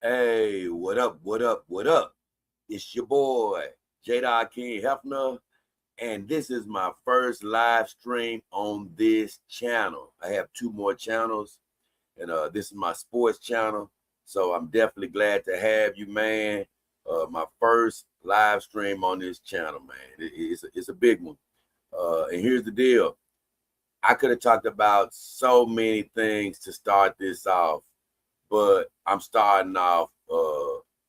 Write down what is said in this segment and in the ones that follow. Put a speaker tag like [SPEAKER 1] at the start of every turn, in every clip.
[SPEAKER 1] Hey, what up? What up? What up? It's your boy, J. King Hefner, and this is my first live stream on this channel. I have two more channels, and this is my sports channel. So I'm definitely glad to have you, man. My first live stream on this channel, man. It's a big one. And here's the deal. I could have talked about so many things to start this off, but I'm starting off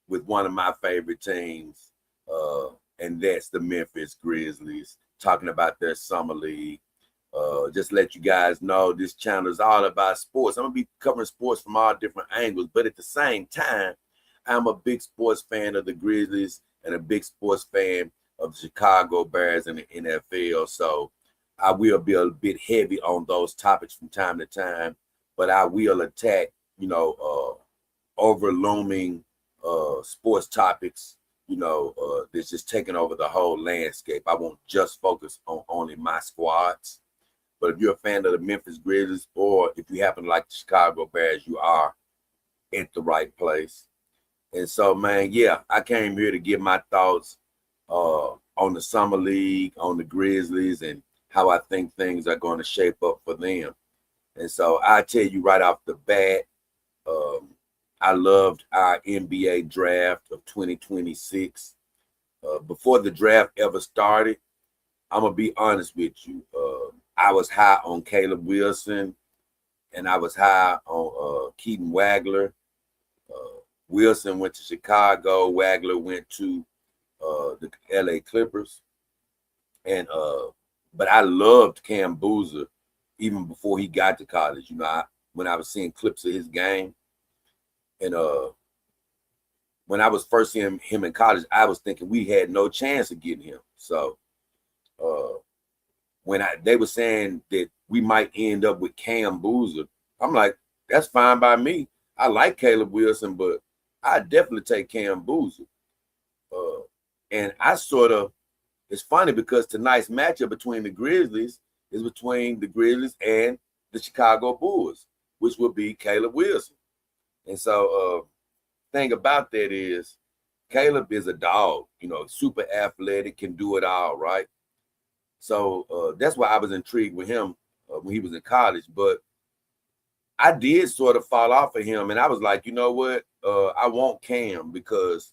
[SPEAKER 1] with one of my favorite teams, uh, and that's the Memphis Grizzlies, talking about their summer league. Just let you guys know this channel is all about sports. I'm gonna be covering sports from all different angles, but at the same time, I'm a big sports fan of the Grizzlies and a big sports fan of the Chicago Bears and the NFL. So I will be a bit heavy on those topics from time to time, but I will attack, overlooming sports topics, that's just taking over the whole landscape. I won't just focus on only my squads. But if you're a fan of the Memphis Grizzlies, or if you happen to like the Chicago Bears, you are at the right place. And so, man, yeah, I came here to give my thoughts on the Summer League, on the Grizzlies, and how I think things are going to shape up for them. And so I tell you right off the bat, um, I loved our NBA draft of 2026. Before the draft ever started, I'm going to be honest with you. I was high on Caleb Wilson, and I was high on Keaton Wagler. Wilson went to Chicago. Wagler went to the LA Clippers. And but I loved Cam Boozer even before he got to college. When I was seeing clips of his game, and when I was first seeing him in college, I was thinking we had no chance of getting him. So when they were saying that we might end up with Cam Boozer, I'm like, that's fine by me. I like Caleb Wilson, but I definitely take Cam Boozer. And it's funny because tonight's matchup between the Grizzlies is between the Grizzlies and the Chicago Bulls, which will be Caleb Wilson. And so thing about that is Caleb is a dog, super athletic, can do it all, right? So that's why I was intrigued with him when he was in college. But I did sort of fall off of him, and I was like, you know what? I want Cam because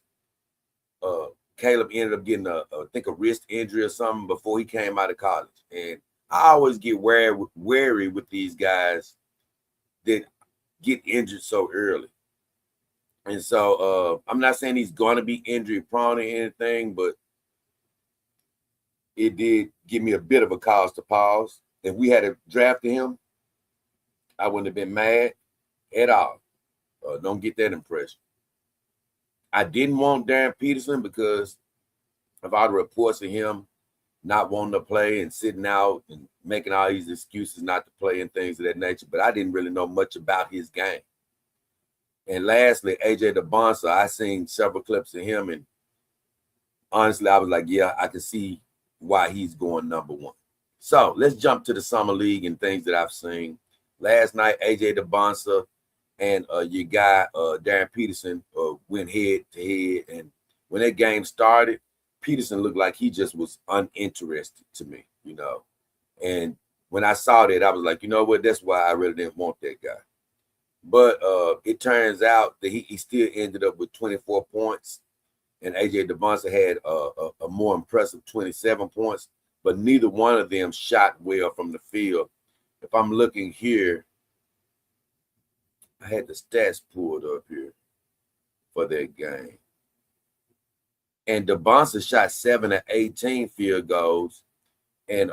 [SPEAKER 1] Caleb ended up getting I think a wrist injury or something before he came out of college. And I always get wary with these guys that get injured so early. And so I'm not saying he's going to be injury prone or anything, but it did give me a bit of a cause to pause. If we had drafted him, I wouldn't have been mad at all. Don't get that impression. I didn't want Darren Peterson because of all the reports of him not wanting to play and sitting out and making all these excuses not to play and things of that nature. But I didn't really know much about his game. And lastly, AJ DeBonsa, I seen several clips of him, and honestly, I was like, yeah, I can see why he's going number one. So let's jump to the Summer League and things that I've seen. Last night, AJ DeBonsa and your guy, Darren Peterson, went head to head. And when that game started, Peterson looked like he just was uninterested to me, And when I saw that, I was like, you know what? That's why I really didn't want that guy. But it turns out that he still ended up with 24 points. And AJ DeBonsa had a more impressive 27 points. But neither one of them shot well from the field. If I'm looking here, I had the stats pulled up here for that game. And DeBonsa shot 7 of 18 field goals, and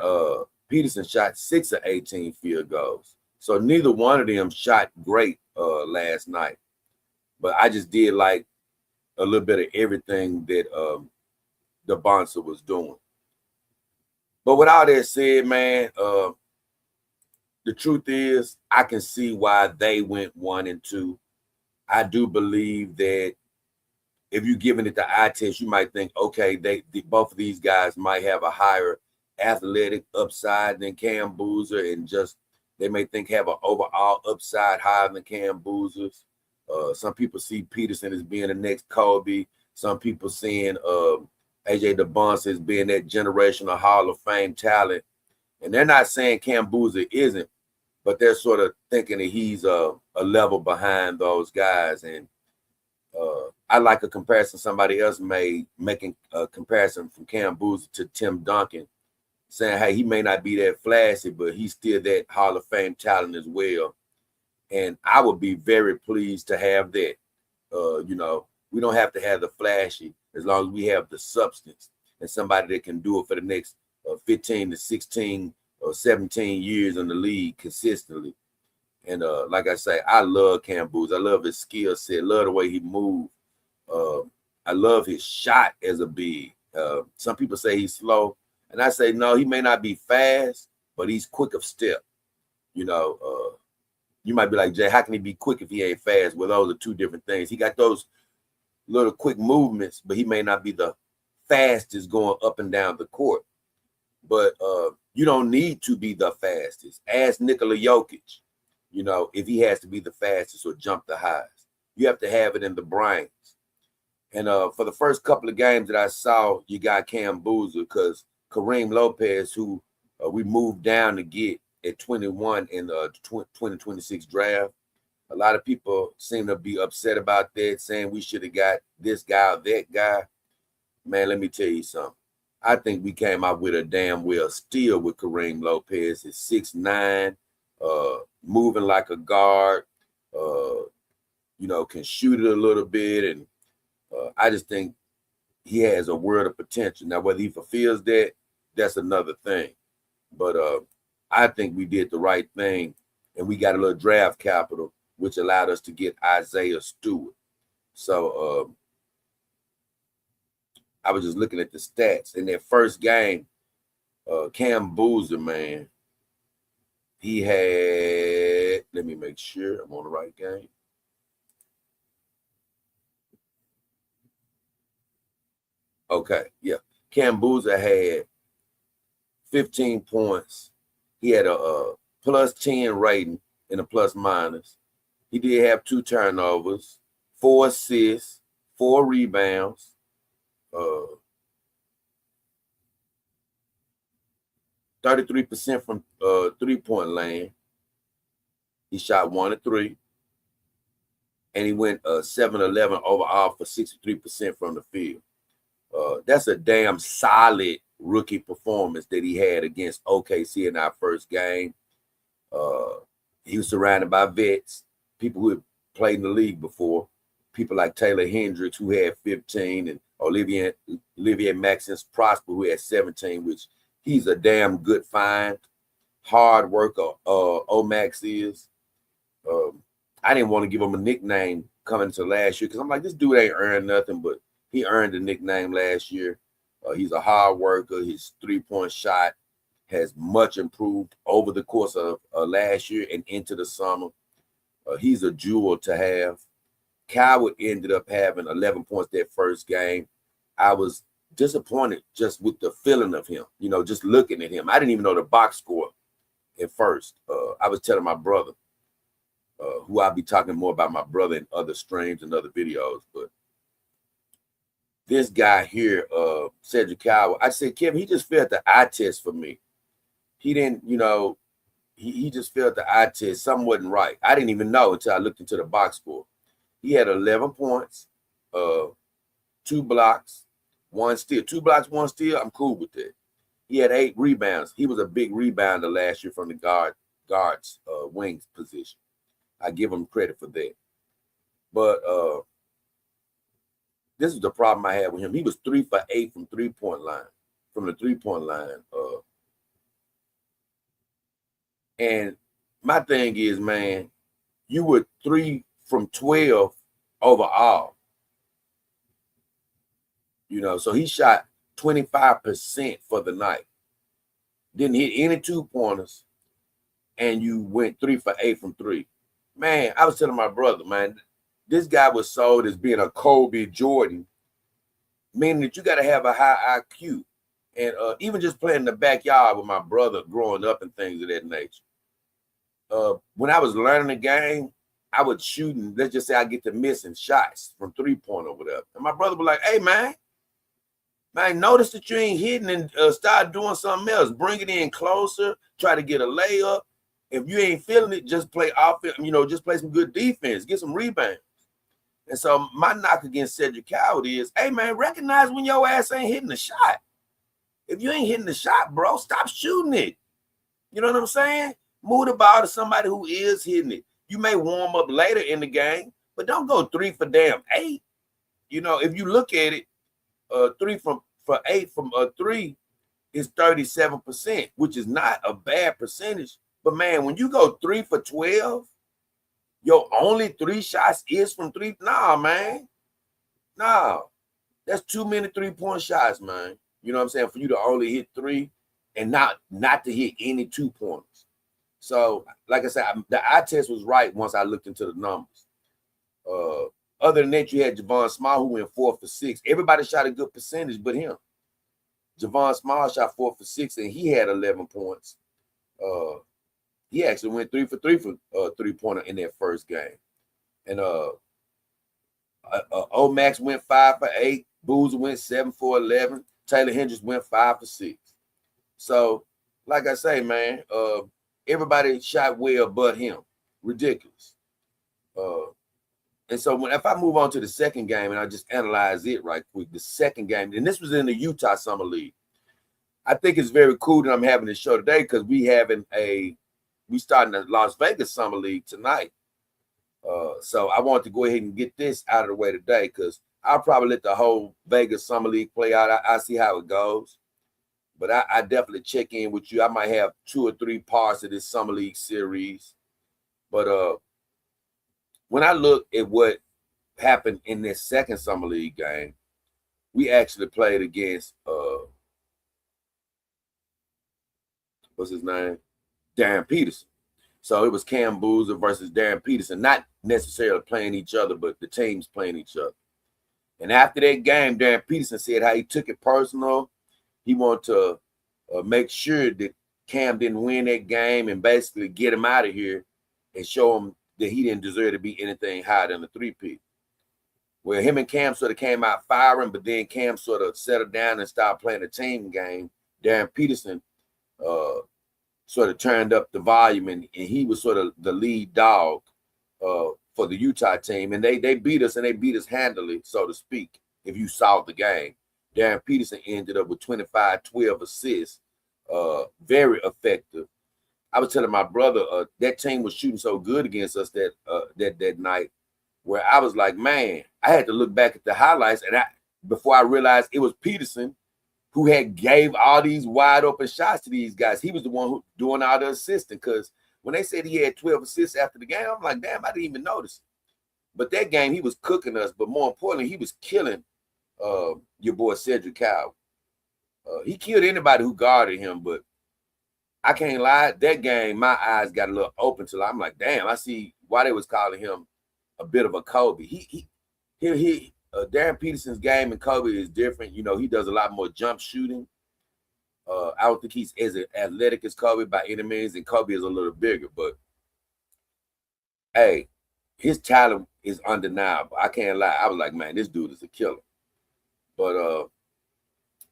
[SPEAKER 1] Peterson shot 6 of 18 field goals. So neither one of them shot great last night. But I just did like a little bit of everything that DeBonsa was doing. But with all that said, man, the truth is I can see why they went 1 and 2. I do believe that if you're giving it the eye test, you might think, okay, both of these guys might have a higher athletic upside than Cam Boozer, and just they may think have an overall upside higher than Cam Boozer's. Some people see Peterson as being the next Kobe. Some people seeing AJ DeBonce as being that generational Hall of Fame talent. And they're not saying Cam Boozer isn't, but they're sort of thinking that he's a level behind those guys. And I like a comparison somebody else made, making a comparison from Cam Boozer to Tim Duncan, saying, hey, he may not be that flashy, but he's still that Hall of Fame talent as well. And I would be very pleased to have that. You know, we don't have to have the flashy as long as we have the substance and somebody that can do it for the next 15 to 16 or 17 years in the league consistently. And like I say, I love Cam Boozer. I love his skill set. Love the way he moves. I love his shot as a big. Some people say he's slow. And I say, no, he may not be fast, but he's quick of step. You know, you might be like, Jay, how can he be quick if he ain't fast? Well, those are two different things. He got those little quick movements, but he may not be the fastest going up and down the court. But you don't need to be the fastest. Ask Nikola Jokic, you know, if he has to be the fastest or jump the highest. You have to have it in the brains. And for the first couple of games that I saw, you got Cam Boozer because Kareem Lopez, who we moved down to get at 21 in the 2026 draft. A lot of people seem to be upset about that, saying we should have got this guy or that guy. Man, let me tell you something. I think we came out with a damn well steal with Kareem Lopez at 6'9", moving like a guard, you know, can shoot it a little bit. And I just think he has a world of potential. Now, whether he fulfills that, that's another thing. But I think we did the right thing, and we got a little draft capital, which allowed us to get Isaiah Stewart. So I was just looking at the stats. In that first game, Cam Boozer, man, he had, let me make sure I'm on the right game. Okay, yeah. Cam Boozer had 15 points. He had a plus 10 rating and a plus minus. He did have 2 turnovers, 4 assists, 4 rebounds. 33% from 3-point land. He shot 1 of 3. And he went 7-11 overall for 63% from the field. That's a damn solid rookie performance that he had against OKC in our first game. He was surrounded by vets, people who had played in the league before, people like Taylor Hendricks, who had 15, and Olivier Maxence Prosper, who had 17, which he's a damn good find. Hard worker, Omax is. I didn't want to give him a nickname coming to last year because I'm like, this dude ain't earned nothing, but he earned a nickname last year. He's a hard worker. His 3-point shot has much improved over the course of last year and into the summer. He's a jewel to have. Coward ended up having 11 points that first game. I was disappointed just with the feeling of him, you know, just looking at him. I didn't even know the box score at first. I was telling my brother, who I'll be talking more about my brother in other streams and other videos, but this guy here, Cedric Coward, I said, Kevin, he just failed the eye test for me. He didn't, you know, he just failed the eye test. Something wasn't right. I didn't even know until I looked into the box score. He had 11 points, 2 blocks, 1 steal. 2 blocks, 1 steal, I'm cool with that. He had 8 rebounds. He was a big rebounder last year from the guard's wings position. I give him credit for that. But this is the problem I had with him. He was 3 for 8 from 3-point line, from the 3-point line. And my thing is, man, you were 3 from 12 overall. You know, so he shot 25% for the night. Didn't hit any 2-pointers, and you went 3 for 8 from 3. Man, I was telling my brother, man, this guy was sold as being a Kobe Jordan, meaning that you got to have a high IQ. And even just playing in the backyard with my brother growing up and things of that nature. When I was learning the game, I would shoot, and let's just say I get to missing shots from 3-point or whatever. And my brother was like, hey, man, notice that you ain't hitting, and start doing something else. Bring it in closer, try to get a layup. If you ain't feeling it, just play offense, just play some good defense, get some rebounds. And so my knock against Cedric Coward is, hey, man, recognize when your ass ain't hitting the shot. If you ain't hitting the shot, bro, stop shooting it. You know what I'm saying? Move the ball to somebody who is hitting it. You may warm up later in the game, but don't go 3 for damn 8. If you look at it, 3 for 8 from 3 is 37%, which is not a bad percentage. But man, when you go 3 for 12, your only 3 shots is from 3. Nah, man. Nah. That's too many 3-point shots, man. You know what I'm saying? For you to only hit 3 and not to hit any 2-pointers. So, like I said, the eye test was right once I looked into the numbers. Other than that, you had Javon Small, who went 4 for 6. Everybody shot a good percentage but him. Javon Small shot 4 for 6, and he had 11 points. He actually went 3 for 3 for 3-pointer in that first game. And O'Max went 5 for 8. Boozer went 7 for 11. Taylor Hendricks went 5 for 6. So, like I say, man, everybody shot well but him. Ridiculous. And so if I move on to the second game and I just analyze it right quick, the second game, and this was in the Utah Summer League. I think it's very cool that I'm having this show today because we starting the Las Vegas Summer League tonight. So I want to go ahead and get this out of the way today because I'll probably let the whole Vegas Summer League play out. I see how it goes. But I definitely check in with you. I might have 2 or 3 parts of this Summer League series. But when I look at what happened in this second Summer League game, we actually played against, what's his name? Darren Peterson. So it was Cam Boozer versus Darren Peterson, not necessarily playing each other, but the teams playing each other. And after that game, Darren Peterson said how he took it personal. He wanted to make sure that Cam didn't win that game and basically get him out of here and show him that he didn't deserve to be anything higher than a 3-peat. Well, him and Cam sort of came out firing, but then Cam sort of settled down and started playing a team game. Darren Peterson sort of turned up the volume, and he was sort of the lead dog for the Utah team. And they beat us, and they beat us handily, so to speak, if you saw the game. Darren Peterson ended up with 25, 12 assists, very effective. I was telling my brother that team was shooting so good against us that night where I was like, man, I had to look back at the highlights and before I realized it was Peterson who had gave all these wide open shots to these guys. He was the one who doing all the assisting because when they said he had 12 assists after the game, I'm like, damn, I didn't even notice. But that game, he was cooking us. But more importantly, he was killing your boy Cedric Coward. He killed anybody who guarded him, but I can't lie. That game, my eyes got a little open till I'm like, damn, I see why they was calling him a bit of a Kobe. Darren Peterson's game and Kobe is different. You know, he does a lot more jump shooting. I don't think he's as athletic as Kobe by any means, and Kobe is a little bigger. But hey, his talent is undeniable. I can't lie. I was like, man, this dude is a killer. But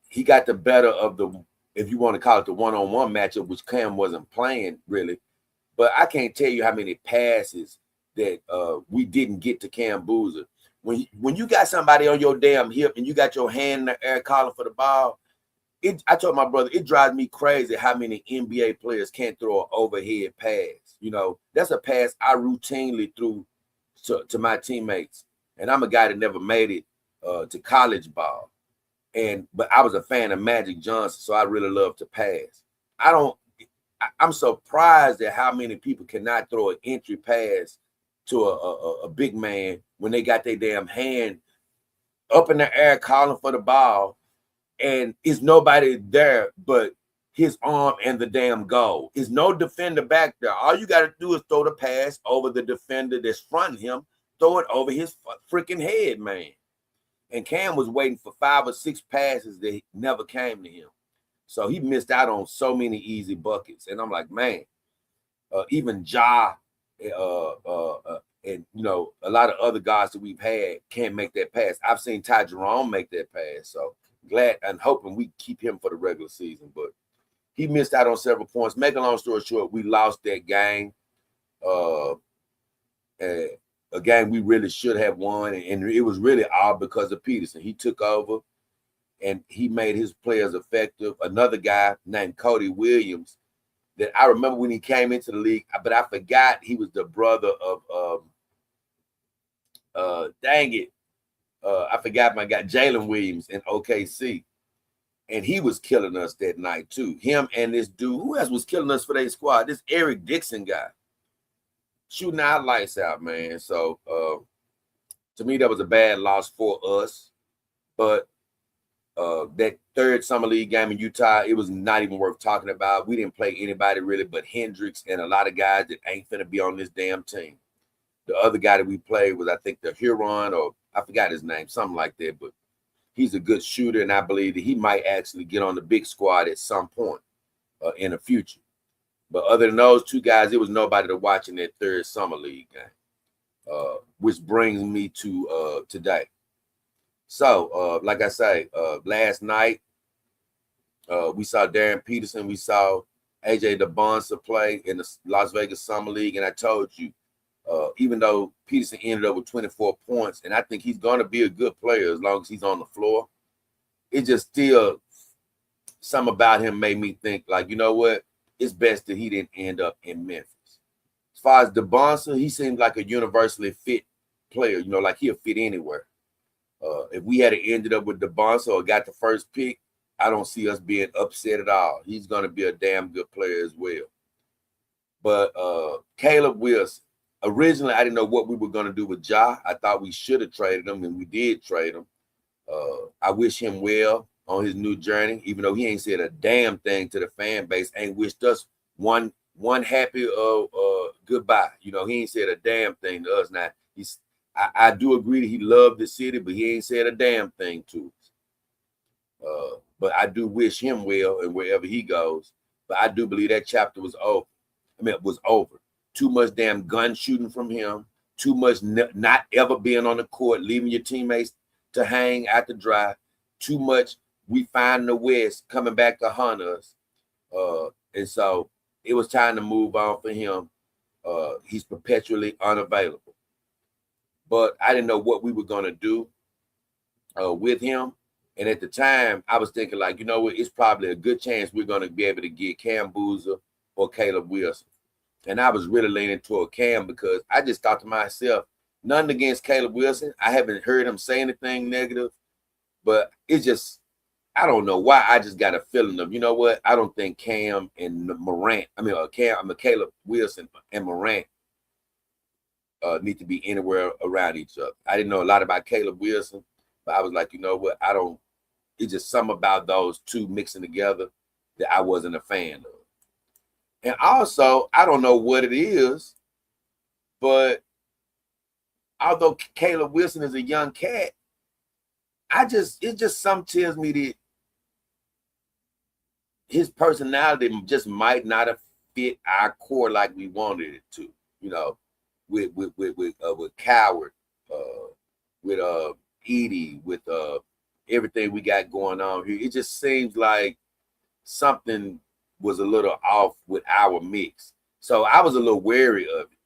[SPEAKER 1] he got the better of the, if you want to call it the one-on-one matchup, which Cam wasn't playing really. But I can't tell you how many passes that we didn't get to Cam Boozer. When you got somebody on your damn hip and you got your hand in the air calling for the ball, I told my brother, it drives me crazy how many NBA players can't throw an overhead pass. You know, that's a pass I routinely threw to my teammates. And I'm a guy that never made it to college ball. But I was a fan of Magic Johnson, so I really love to pass. I'm surprised at how many people cannot throw an entry pass to a big man when they got their damn hand up in the air calling for the ball, and it's nobody there but his arm and the damn goal. There's no defender back there. All you got to do is throw the pass over the defender that's fronting him, throw it over his freaking head, man. And Cam was waiting for 5 or 6 passes that never came to him. So he missed out on so many easy buckets. And I'm like, man, even Ja And, a lot of other guys that we've had can't make that pass. I've seen Ty Jerome make that pass. So glad and hoping we keep him for the regular season. But he missed out on several points. Make a long story short, we lost that game. A game we really should have won. And it was really all because of Peterson. He took over and he made his players effective. Another guy named Cody Williams that I remember when he came into the league, but I forgot he was the brother of dang it. I forgot my guy, Jalen Williams in OKC. And he was killing us that night too. Him and this dude, who else was killing us for their squad? This Eric Dixon guy. Shooting our lights out, man. So to me, that was a bad loss for us. But that third summer league game in Utah, it was not even worth talking about. We didn't play anybody really but Hendricks and a lot of guys that ain't finna be on this damn team. The other guy that we played was, I think, the Huron, or I forgot his name, something like that. But he's a good shooter, and I believe that he might actually get on the big squad at some point in the future. But other than those two guys, it was nobody to watch in that third summer league game, which brings me to today. So, like I say, last night, we saw Darren Peterson. We saw AJ DeBonsa play in the Las Vegas Summer League. And I told you, even though Peterson ended up with 24 points, and I think he's going to be a good player as long as he's on the floor, it just still, something about him made me think, like, you know what? It's best that he didn't end up in Memphis. As far as DeBonsa, he seemed like a universally fit player, like he'll fit anywhere. If we had ended up with DeBonsa or got the first pick, I don't see us being upset at all. He's going to be a damn good player as well. But Caleb Wilson, originally I didn't know what we were going to do with Ja. I thought we should have traded him, and we did trade him. I wish him well on his new journey, even though he ain't said a damn thing to the fan base, ain't wished us one happy goodbye. He ain't said a damn thing to us. Now, I do agree that he loved the city, but he ain't said a damn thing to us. But I do wish him well and wherever he goes. But I do believe that chapter was over. It was over. Too much damn gun shooting from him. Too much not ever being on the court, leaving your teammates to hang out to dry. Too much we find the West coming back to hunt us. And so it was time to move on for him. He's perpetually unavailable. But I didn't know what we were going to do with him. And at the time, I was thinking, like, it's probably a good chance we're going to be able to get Cam Boozer or Caleb Wilson. And I was really leaning toward Cam because I just thought to myself, nothing against Caleb Wilson. I haven't heard him say anything negative. But it's just, I don't know why. I just got a feeling of, I don't think Cam and Caleb Wilson and Morant need to be anywhere around each other. I didn't know a lot about Caleb Wilson, but I was like, it's just something about those two mixing together that I wasn't a fan of. And also, I don't know what it is, but although Caleb Wilson is a young cat, it just something tells me that his personality just might not have fit our core like we wanted it to, with Coward, with Edie, with everything we got going on here. It just seems like something was a little off with our mix. So I was a little wary of it.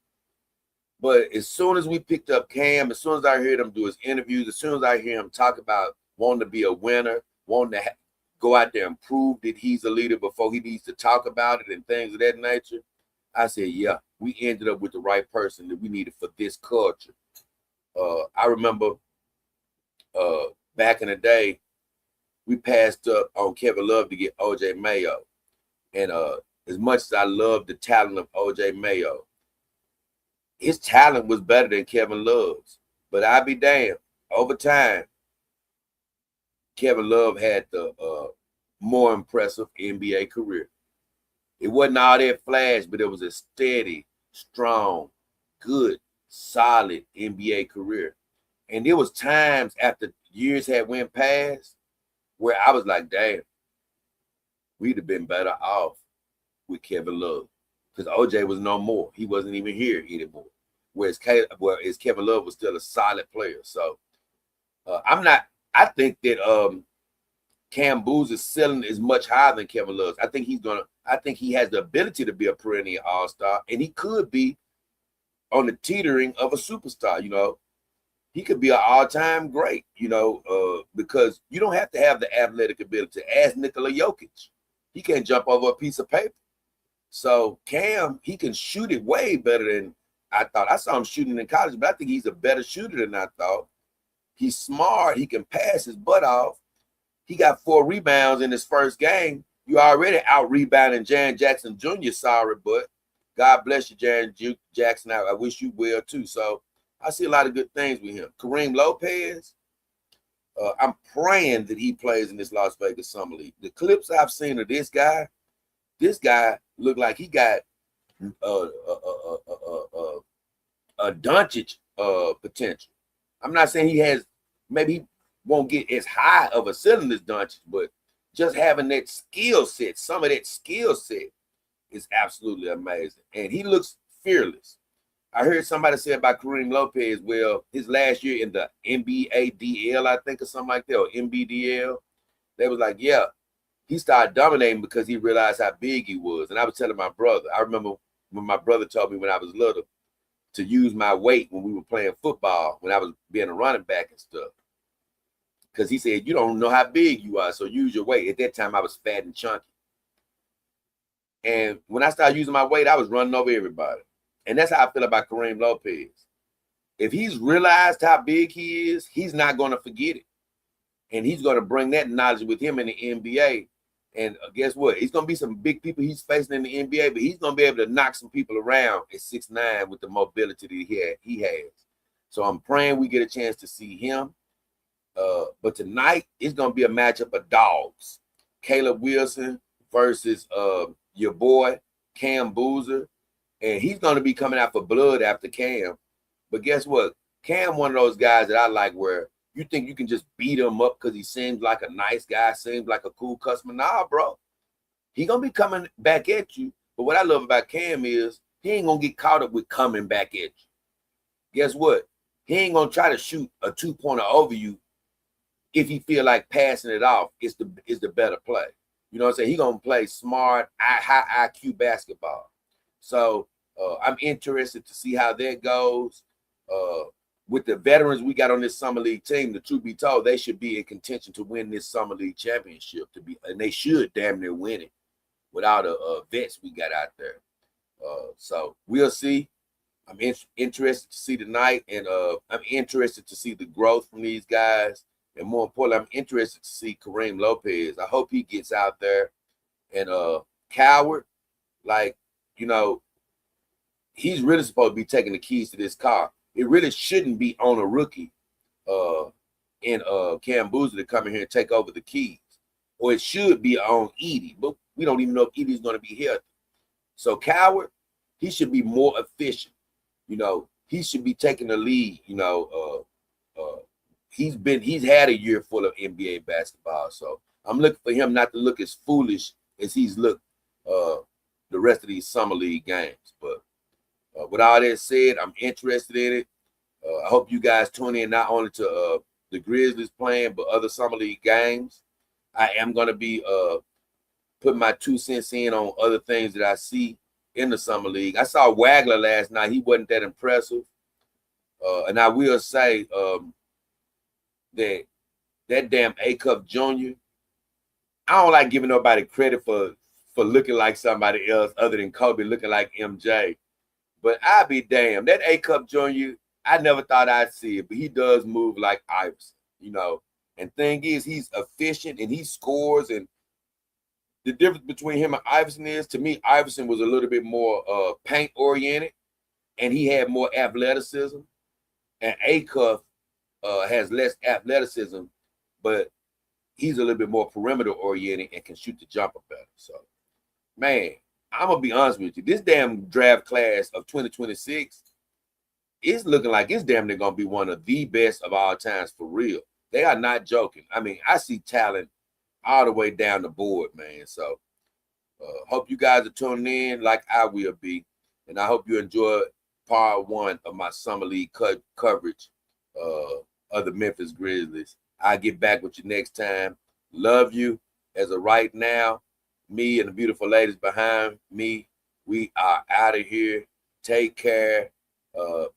[SPEAKER 1] But as soon as we picked up Cam, as soon as I heard him do his interviews, as soon as I hear him talk about wanting to be a winner, wanting to go out there and prove that he's a leader before he needs to talk about it and things of that nature, I said, yeah, we ended up with the right person that we needed for this culture. I remember back in the day, we passed up on Kevin Love to get OJ Mayo. And as much as I love the talent of OJ Mayo, his talent was better than Kevin Love's. But I'll be damned, over time, Kevin Love had the more impressive NBA career. It wasn't all that flash, but it was a steady, strong, good, solid NBA career. And there was times after years had went past where I was like, damn, we'd have been better off with Kevin Love. Because OJ was no more. He wasn't even here anymore. whereas Kevin Love was still a solid player. So I think that Cam Boozer's ceiling is much higher than Kevin Love's. I think he has the ability to be a perennial all-star, and he could be on the teetering of a superstar. He could be an all-time great, because you don't have to have the athletic ability. Ask Nikola Jokic. He can't jump over a piece of paper. So Cam, he can shoot it way better than I thought. I saw him shooting in college, but I think he's a better shooter than I thought. He's smart. He can pass his butt off. He got 4 rebounds in his first game. You already out-rebounding Jaren Jackson Jr., sorry, but God bless you, Jaren Jackson. I wish you well, too. So I see a lot of good things with him. Kareem Lopez, I'm praying that he plays in this Las Vegas Summer League. The clips I've seen of this guy looked like he got a Doncic potential. I'm not saying he has, maybe he won't get as high of a ceiling as Doncic, but just having that skill set, some of that skill set is absolutely amazing. And he looks fearless. I heard somebody say about Kareem Lopez, well, his last year in the NBADL, I think, or something like that, or NBDL, they was like, yeah, he started dominating because he realized how big he was. And I was telling my brother, I remember when my brother told me when I was little to use my weight when we were playing football, when I was being a running back and stuff. Because he said, you don't know how big you are, so use your weight. At that time, I was fat and chunky. And when I started using my weight, I was running over everybody. And that's how I feel about Kareem Lopez. If he's realized how big he is, he's not going to forget it. And he's going to bring that knowledge with him in the NBA. And guess what? It's going to be some big people he's facing in the NBA, but he's going to be able to knock some people around at 6'9" with the mobility that he has. So I'm praying we get a chance to see him. But tonight, it's going to be a matchup of dogs. Caleb Wilson versus your boy, Cam Boozer. And he's going to be coming out for blood after Cam. But guess what? Cam, one of those guys that I like where you think you can just beat him up because he seems like a nice guy, seems like a cool customer. Nah, bro. He going to be coming back at you. But what I love about Cam is he ain't going to get caught up with coming back at you. Guess what? He ain't going to try to shoot a two-pointer over you if he feel like passing it off. It's the better play. You know what I'm saying? He going to play smart, high IQ basketball. So I'm interested to see how that goes. With the veterans we got on this Summer League team, the truth be told, they should be in contention to win this Summer League championship, and they should damn near win it with all the vets we got out there. So we'll see. I'm interested to see tonight, and I'm interested to see the growth from these guys. And more importantly, I'm interested to see Kareem Lopez. I hope he gets out there. And Coward, like, he's really supposed to be taking the keys to this car. It really shouldn't be on a rookie in Cam Boozer to come in here and take over the keys. Or it should be on Edie, but we don't even know if Edie's going to be healthy. So Coward, he should be more efficient. He should be taking the lead. He's had a year full of NBA basketball. So I'm looking for him not to look as foolish as he's looked the rest of these Summer League games. But with all that said, I'm interested in it. I hope you guys tune in not only to the Grizzlies playing, but other Summer League games. I am going to be putting my 2 cents in on other things that I see in the Summer League. I saw Wagler last night. He wasn't that impressive. And I will say that damn A-Cup Jr., I don't like giving nobody credit for looking like somebody else other than Kobe looking like MJ. But I'll be damned. That A-Cup Jr., I never thought I'd see it, but he does move like Iverson, And thing is, he's efficient and he scores. And the difference between him and Iverson is, to me, Iverson was a little bit more paint-oriented, and he had more athleticism. And A-Cup has less athleticism, but he's a little bit more perimeter-oriented and can shoot the jumper better. So, man, I'm going to be honest with you. This damn draft class of 2026 is looking like it's damn near going to be one of the best of all times for real. They are not joking. I mean, I see talent all the way down the board, man. So, hope you guys are tuning in like I will be. And I hope you enjoy part one of my summer league coverage of the Memphis Grizzlies. I'll get back with you next time. Love you. As of right now, me and the beautiful ladies behind me, we are out of here. Take care.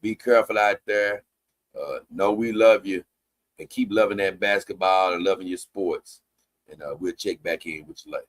[SPEAKER 1] Be careful out there. Know we love you. And keep loving that basketball and loving your sports. And we'll check back in with you later.